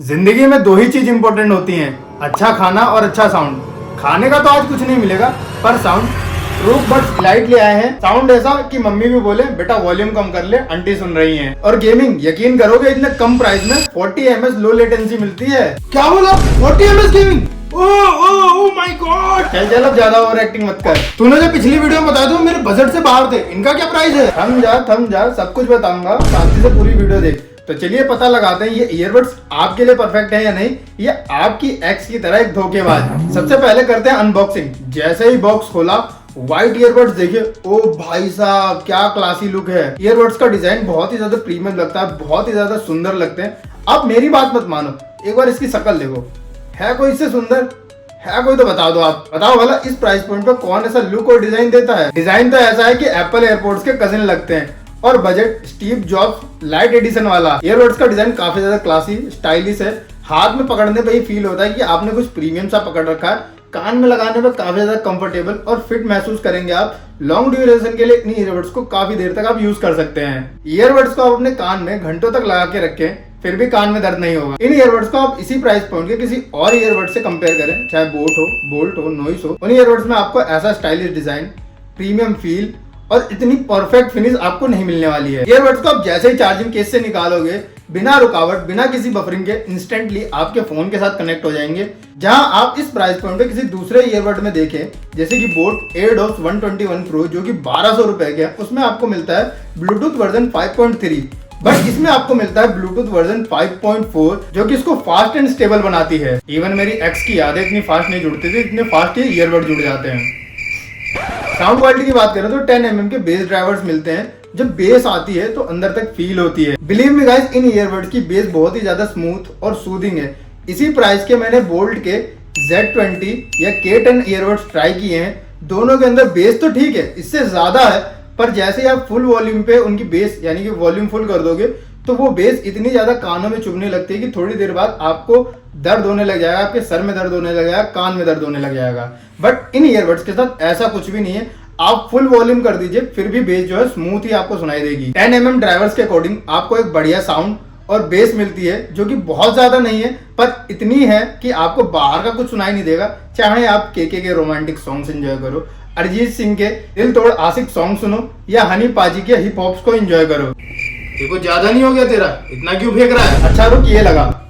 जिंदगी में दो ही चीज इंपॉर्टेंट होती हैं, अच्छा खाना और अच्छा साउंड। खाने का तो आज कुछ नहीं मिलेगा, पर साउंड। ट्रूथ बड्स लाइट ले आए हैं, साउंड ऐसा कि मम्मी भी बोले बेटा वॉल्यूम कम कर ले, आंटी सुन रही हैं। और गेमिंग, यकीन करोगे इतने कम प्राइस में 40 ms लो लेटेंसी मिलती है। क्या बोला? 40 ms gaming? Oh my God! चल चल अब ज्यादा ओवर एक्टिंग मत कर। तूने जो पिछली वीडियो में बताया था मेरे बजट से बाहर थे, इनका क्या प्राइस है? थम जा, सब कुछ बताऊंगा, शांति से पूरी वीडियो देख। तो चलिए पता लगाते हैं ये ईयरबड्स आपके लिए परफेक्ट है या नहीं, ये आपकी एक्स की तरह एक धोखेबाज। सबसे पहले करते हैं अनबॉक्सिंग। जैसे ही बॉक्स खोला, व्हाइट ईयरबड्स देखिए, ओ भाई साहब क्या क्लासी लुक है। ईयरबड्स का डिजाइन बहुत ही ज्यादा प्रीमियम लगता है, बहुत ही ज्यादा सुंदर लगते हैं। अब मेरी बात मत मानो, एक बार इसकी शक्ल देखो, है कोई इससे सुंदर? है कोई तो बता दो। आप बताओ भला इस प्राइस पॉइंट पर कौन ऐसा लुक और डिजाइन देता है। डिजाइन तो ऐसा है कि एप्पल एयरपोर्ट्स के कजिन लगते हैं। और budget Steve Jobs lite edition वाला। ईयरबड्स का डिजाइन काफी ज्यादा क्लासी स्टाइलिश है, हाथ में पकड़ने पे ही फील होता है कि आपने कुछ प्रीमियम सा पकड़ रखा है। कान में लगाने पर काफी ज्यादा कंफर्टेबल और फिट महसूस करेंगे आप। लॉन्ग ड्यूरेशन के लिए इन ईयरबड्स को काफी देर तक आप यूज कर सकते हैं। ईयरबड्स को आप अपने कान में घंटों तक लगा के रखें, फिर भी कान में दर्द नहीं होगा। इन ईयरबड्स को आप इसी प्राइस पॉइंट के किसी और ईयरबड से कंपेयर करें, चाहे बोट हो, नॉइस हो, उन ईयरबड्स में आपको ऐसा स्टाइलिश डिजाइन, प्रीमियम फील और इतनी परफेक्ट फिनिश आपको नहीं मिलने वाली है। ईयरबड्स को आप जैसे ही चार्जिंग केस से निकालोगे, बिना रुकावट, बिना किसी बफरिंग के इंस्टेंटली आपके फोन के साथ कनेक्ट हो जाएंगे। जहां आप इस प्राइस पॉइंट पे किसी दूसरे ईयरबड में देखें, जैसे कि बोट एयरडॉप्स 121 प्रो जो कि 1200 रुपए के, उसमें आपको मिलता है ब्लूटूथ वर्जन 5.3, बट इसमें आपको मिलता है ब्लूटूथ वर्जन 5.4 जो कि इसको फास्ट एंड स्टेबल बनाती है। इवन मेरी एक्स की यादें इतनी फास्ट नहीं जुड़ती थी, इतने फास्ट ही ईयरबड जुड़ जाते हैं। साउंड क्वालिटी की बात करें तो 10 mm के बेस ड्राइवर्स मिलते हैं। जब बेस आती है तो अंदर तक फील होती है। बिलीव मी गाइस, इन ईयरबड्स की बेस बहुत ही ज्यादा स्मूथ और सूदिंग है। इसी प्राइस के मैंने बोल्ट के Z20 या K10 ईयरबड्स ट्राई किए हैं। दोनों के अंदर बेस तो ठीक है, इससे ज्यादा है, पर जैसे ही आप फुल वॉल्यूम पे उनकी बेस यानी कि वॉल्यूम फुल कर दोगे तो वो बेस इतनी ज्यादा कानों में चुभने लगती है कि थोड़ी देर बाद आपको दर्द होने लग जाएगा, आपके सर में दर्द होने लग जाएगा, कान में दर्द होने लग जाएगा। बट इन ईयरबड्स के साथ ऐसा कुछ भी नहीं है। आप फुल वॉल्यूम कर दीजिए, फिर भी बेस जो है स्मूथ ही आपको सुनाई देगी। 10 mm ड्राइवर्स के अकॉर्डिंग आपको एक बढ़िया साउंड और बेस मिलती है, जो कि बहुत ज्यादा नहीं है, पर इतनी है कि आपको बाहर का कुछ सुनाई नहीं देगा। चाहे आप के रोमांटिक सॉन्ग्स एंजॉय करो, अरिजीत सिंह के दिल तोड़ आशिक सॉन्ग सुनो, या हनी पाजी के हिप हॉप्स को एंजॉय करो। देखो ज्यादा नहीं हो गया तेरा, इतना क्यों फेंक रहा है? अच्छा रुक, ये लगा।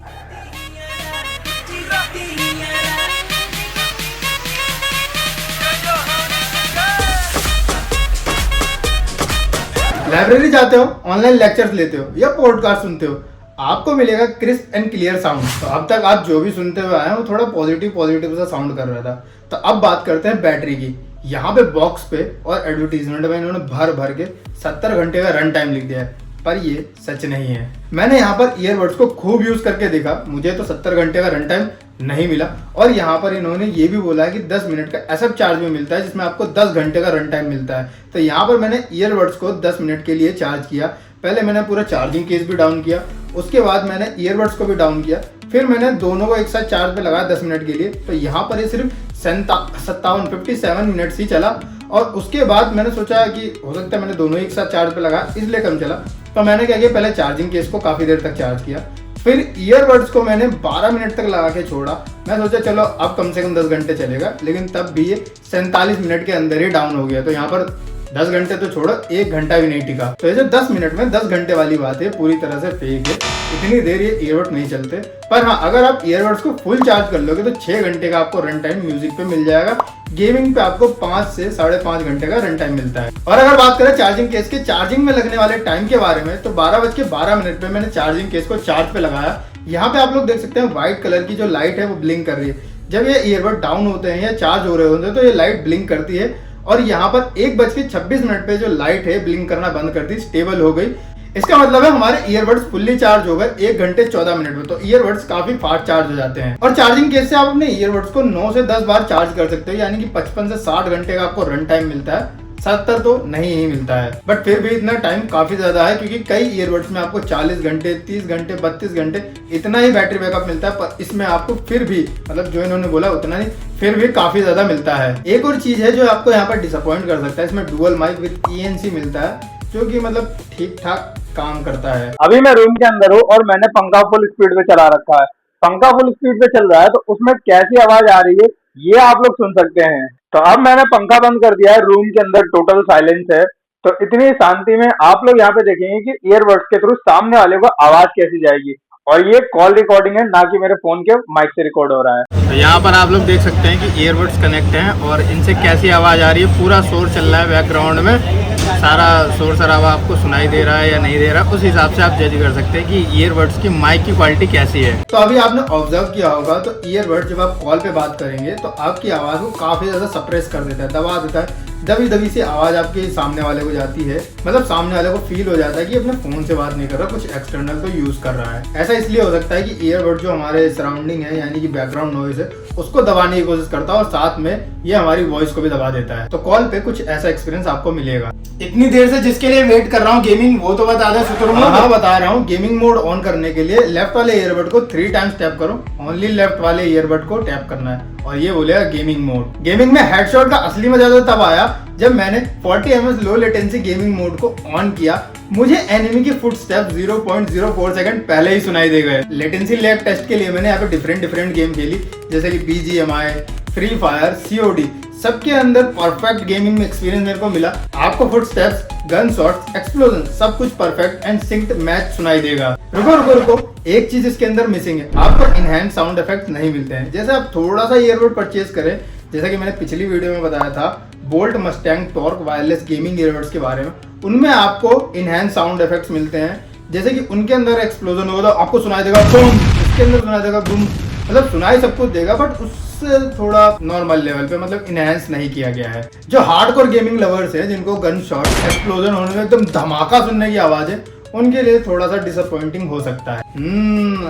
लाइब्रेरी जाते हो, ऑनलाइन लेक्चर्स लेते हो या पॉडकास्ट सुनते हो, आपको मिलेगा क्रिस्प एंड क्लियर साउंड। तो अब तक आप जो भी सुनते हुए आए हैं वो थोड़ा पॉजिटिव सा साउंड कर रहा था। तो अब बात करते हैं बैटरी की। यहाँ पे बॉक्स पे और एडवर्टीजमेंट में इन्होंने भर के 70 घंटे का रन टाइम लिख दिया है, पर ये सच नहीं है। मैंने यहाँ पर ईयरबड्स को खूब यूज करके देखा, मुझे तो 70 घंटे का रन टाइम नहीं मिला। और यहाँ पर इन्होंने ये भी बोला है कि 10 मिनट का एसएफ चार्ज में मिलता है, जिसमें आपको 10 घंटे का रन टाइम मिलता है। तो यहाँ पर मैंने ईयरबड्स को 10 मिनट के लिए चार्ज किया। पहले मैंने पूरा चार्जिंग केस भी डाउन किया, उसके बाद मैंने ईयरबड्स को भी डाउन किया, फिर मैंने दोनों को एक साथ चार्ज पे लगाया 10 मिनट के लिए। तो यहाँ पर ये सिर्फ 57 मिनट ही चला। और उसके बाद मैंने सोचा कि हो सकता है मैंने दोनों एक साथ चार्ज पे लगा, इसलिए कम चला। तो मैंने क्या किया, पहले चार्जिंग केस को काफी देर तक चार्ज किया, फिर ईयरबड्स को मैंने 12 मिनट तक लगा के छोड़ा। मैं सोचा चलो अब कम से कम 10 घंटे चलेगा, लेकिन तब भी ये 47 मिनट के अंदर ही डाउन हो गया। तो यहाँ पर 10 घंटे तो छोड़ो, 1 घंटा भी नहीं टिका। तो ये 10 मिनट में 10 घंटे वाली बात है, पूरी तरह से फेक है। इतनी देर ये ईयरबड नहीं चलते। पर हाँ, अगर आप ईयरबड्स को फुल चार्ज कर लोगे तो 6 घंटे का आपको रन टाइम म्यूजिक पे मिल जाएगा। गेमिंग पे आपको 5 से 5.5 घंटे का रन टाइम मिलता है। और अगर बात करें चार्जिंग केस के चार्जिंग में लगने वाले टाइम के बारे में, तो 12:12 पे मैंने चार्जिंग केस को चार्ज पे लगाया। यहाँ पे आप लोग देख सकते हैं व्हाइट कलर की जो लाइट है वो ब्लिंक कर रही है। जब ये ईयरबड डाउन होते हैं या चार्ज हो रहे होते हैं तो ये लाइट ब्लिंक करती है। और यहाँ पर 1:26 पे जो लाइट है ब्लिंक करना बंद कर दी, स्टेबल हो गई। इसका मतलब है हमारे ईयरबड्स फुल्ली चार्ज हो गए 1 घंटे 14 मिनट में। तो ईयरबड्स काफी फास्ट चार्ज हो जाते हैं। और चार्जिंग केस से आप अपने ईयरबड्स को 9 से 10 बार चार्ज कर सकते हो, यानी कि 55 से 60 घंटे का आपको रन टाइम मिलता है। 70 तो नहीं ही मिलता है, बट फिर भी इतना टाइम काफी ज्यादा है, क्योंकि कई ईयरबड्स में आपको 40 घंटे, 30 घंटे, 32 घंटे इतना ही बैटरी बैकअप मिलता है। पर इसमें आपको फिर भी, मतलब जो इन्होंने बोला उतना नहीं, फिर भी काफी ज्यादा मिलता है। एक और चीज है जो आपको यहाँ पर डिसअपॉइंट कर सकता है, इसमें डुअल माइक विद ENC मिलता है, जो कि मतलब ठीक ठाक काम करता है। अभी मैं रूम के अंदर हूँ और मैंने पंखा फुल स्पीड पे चला रखा है, पंखा फुल स्पीड पे चल रहा है तो उसमें कैसी आवाज आ रही है ये आप लोग सुन सकते हैं। तो अब मैंने पंखा बंद कर दिया है, रूम के अंदर टोटल साइलेंस है। तो इतनी शांति में आप लोग यहाँ पे देखेंगे कि ईयरबड्स के थ्रू सामने वाले को आवाज कैसी जाएगी, और ये कॉल रिकॉर्डिंग है, ना कि मेरे फोन के माइक से रिकॉर्ड हो रहा है। तो यहाँ पर आप लोग देख सकते हैं कि ईयरबड्स कनेक्ट हैं और इनसे कैसी आवाज़ आ रही है। पूरा शोर चल रहा है बैकग्राउंड में, सारा शोर शराबा आपको सुनाई दे रहा है या नहीं दे रहा, उस हिसाब से आप जज कर सकते हैं कि ईयरबड्स की माइक की क्वालिटी कैसी है। तो अभी आपने ऑब्जर्व किया होगा तो ईयरबड्स जब आप कॉल पे बात करेंगे तो आपकी आवाज़ को काफ़ी ज़्यादा सप्रेस कर देता है, दबा देता है। दबी दबी सी आवाज़ आपके सामने वाले को जाती है, मतलब सामने वाले को फील हो जाता है कि अपने फोन से बात नहीं कर रहा, कुछ एक्सटर्नल को यूज कर रहा है। ऐसा इसलिए हो सकता है कि ईयरबड जो हमारे सराउंडिंग है यानी कि बैकग्राउंड नॉइज है उसको दबाने की कोशिश करता है और साथ में ये हमारी वॉइस को भी दबा देता है। तो कॉल पे कुछ ऐसा एक्सपीरियंस आपको मिलेगा। इतनी देर से जिसके लिए वेट कर रहा हूँ गेमिंग, वो तो बता दे शुतुरमुर्ग। हाँ बता रहा हूँ। गेमिंग मोड ऑन करने के लिए लेफ्ट वाले ईयरबड को 3 टाइम्स टैप करो, ओनली लेफ्ट वाले ईयरबड को टैप करना है और ये बोलेगा गेमिंग मोड। गेमिंग में हेडशॉट का असली मजा तो तब आया जब मैंने 40 ms low latency gaming mode को ऑन किया। मुझे एनिमी की फुटस्टेप 0.04 सेकंड पहले ही सुनाई दे गए। लेटेंसी लैग टेस्ट के लिए मैंने यहाँ पे डिफरेंट गेम खेली, जैसे कि BGMI, फ्री फायर, COD, सबके अंदर परफेक्ट गेमिंग एक्सपीरियंस मेरे को मिला। आपको फुटस्टेप्स, गन शॉट्स, एक्सप्लोजन सब कुछ परफेक्ट एंड सिंक्ड मैच सुनाई देगा। रुको, एक चीज इसके अंदर मिसिंग है, आपको इनहैंस साउंड इफेक्ट नहीं मिलते हैं। जैसे आप थोड़ा सा ईयरबड परचेज करें, जैसा कि मैंने पिछली वीडियो में बताया था bolt Mustang torque wireless gaming earbuds के बारे में, उनमें आपको इनहैंस साउंड इफेक्ट्स मिलते हैं। जैसे कि उनके अंदर एक्सप्लोजन होगा तो आपको सुनाई देगा बूम, इसके अंदर सुनाई देगा बूम, मतलब सुनाई सब कुछ देगा बट उससे थोड़ा नॉर्मल लेवल पे, मतलब इनहैंस नहीं किया गया है। जो हार्डकोर गेमिंग लवर्स है जिनको गन शॉट, एक्सप्लोजन होने में एकदम धमाका सुनने की आवाज है, उनके लिए थोड़ा सा डिसअपॉइंटिंग हो सकता है।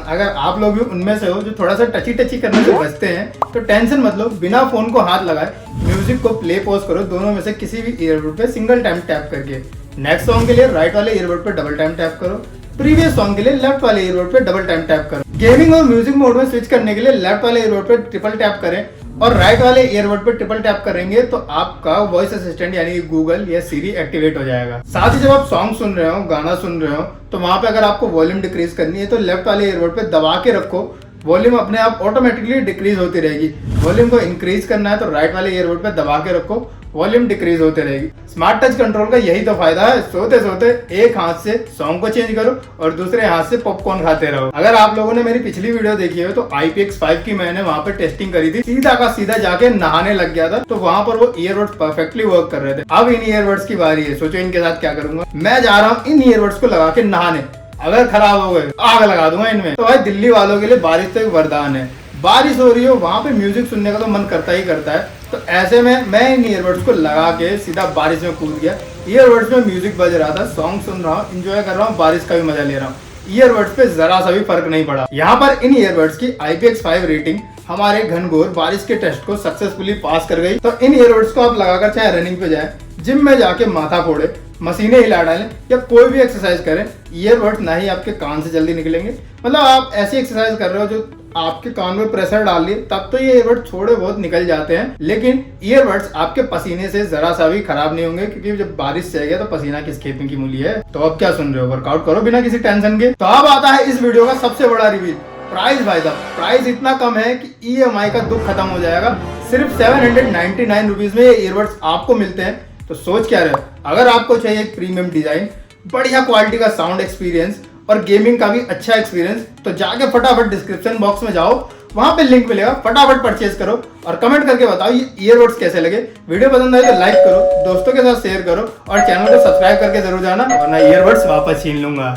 अगर आप लोग भी उनमें से हो जो थोड़ा सा टची करने से बचते हैं तो टेंशन मत लो, बिना फोन को हाथ लगाए म्यूजिक को प्ले पॉज करो, दोनों में से किसी भी ईयरबड पे सिंगल टाइम टैप करके। नेक्स्ट सॉन्ग के लिए राइट वाले ईयरबड पे डबल टाइम टैप करो, प्रीवियस सॉन्ग के लिए लेफ्ट वाले ईयरबड पे डबल टाइम टैप करो। गेमिंग और म्यूजिक मोड में स्विच करने के लिए लेफ्ट वाले ईयरबड पे ट्रिपल टैप करें और राइट वाले ईयरबड पे ट्रिपल टैप करेंगे तो आपका वॉइस असिस्टेंट यानी कि गूगल या सीरी एक्टिवेट हो जाएगा। साथ ही जब आप सॉन्ग सुन रहे हो, गाना सुन रहे हो, तो वहां पे अगर आपको वॉल्यूम डिक्रीज करनी है तो लेफ्ट वाले ईयरबड पे दबा के रखो, वॉल्यूम अपने आप ऑटोमेटिकली डिक्रीज होती रहेगी। वॉल्यूम को इंक्रीज करना है तो राइट वाले ईयरबड पे दबा के रखो, वॉल्यूम डिक्रीज होते रहेगी। स्मार्ट टच कंट्रोल का यही तो फायदा है, सोते सोते एक हाथ से सॉन्ग को चेंज करो और दूसरे हाथ से पॉपकॉर्न खाते रहो। अगर आप लोगों ने मेरी पिछली वीडियो देखी हो तो IPX5 की मैंने वहां पे टेस्टिंग करी थी, सीधा का सीधा जाके नहाने लग गया था, तो वहां पर वो ईयरबड्स परफेक्टली वर्क कर रहे थे। अब इन ईयरबड्स की बारी है, सोचो इनके साथ क्या करूंगा। मैं जा रहा हूँ इन ईयरबड्स को लगा के नहाने, अगर खराब हो गए आग लगा दूंगा इनमें। तो भाई दिल्ली वालों के लिए बारिश तो एक वरदान है, बारिश हो रही हो वहां पे म्यूजिक सुनने का तो मन करता ही करता है। तो ऐसे में मैं इन ईयरबड्स को लगा के सीधा बारिश में कूद गया। ईयरबड्स में म्यूजिक बज रहा था, सॉन्ग सुन रहा हूँ, एंजॉय कर रहा हूँ, बारिश का भी मजा ले रहा हूँ। ईयरबड्स पे जरा सा भी फर्क नहीं पड़ा। यहाँ पर इन ईयरबड्स की IPX5 रेटिंग हमारे घनघोर बारिश के टेस्ट को सक्सेसफुली पास कर गई। तो इन ईयरबड्स को आप लगाकर चाहे रनिंग पे जाए, जिम में जाके माथा फोड़े, मशीनें हिला डालें या कोई भी एक्सरसाइज करें, ईयरबड्स ना ही आपके कान से जल्दी निकलेंगे। मतलब आप ऐसी एक्सरसाइज कर रहे हो जो आपके कान में प्रेशर डाल लिए तब तो ये ईयरबड्स थोड़े बहुत निकल जाते हैं, लेकिन ईयरबड्स आपके पसीने से जरा सा भी खराब नहीं होंगे, क्योंकि जब बारिश से गया तो पसीना किस खेत में की मूली है। तो अब क्या सुन रहे हो, वर्कआउट करो बिना किसी टेंशन के। तो अब आता है इस वीडियो का सबसे बड़ा रिवील, प्राइस। भाई साहब प्राइस इतना कम है कि EMI का दुख खत्म हो जाएगा। सिर्फ 799 रुपीज में ये ईयरबड्स आपको मिलते हैं। तो सोच क्या रहे हो, अगर आपको चाहिए एक प्रीमियम डिजाइन, बढ़िया क्वालिटी का साउंड एक्सपीरियंस और गेमिंग का भी अच्छा एक्सपीरियंस, तो जाके फटाफट डिस्क्रिप्शन बॉक्स में जाओ, वहां पे लिंक मिलेगा, फटाफट परचेज करो और कमेंट करके बताओ ये ईयरबड्स कैसे लगे। वीडियो पसंद आए तो लाइक करो, दोस्तों के साथ शेयर करो और चैनल को सब्सक्राइब करके जरूर जाना, वरना ईयरबड्स वापस छीन लूंगा।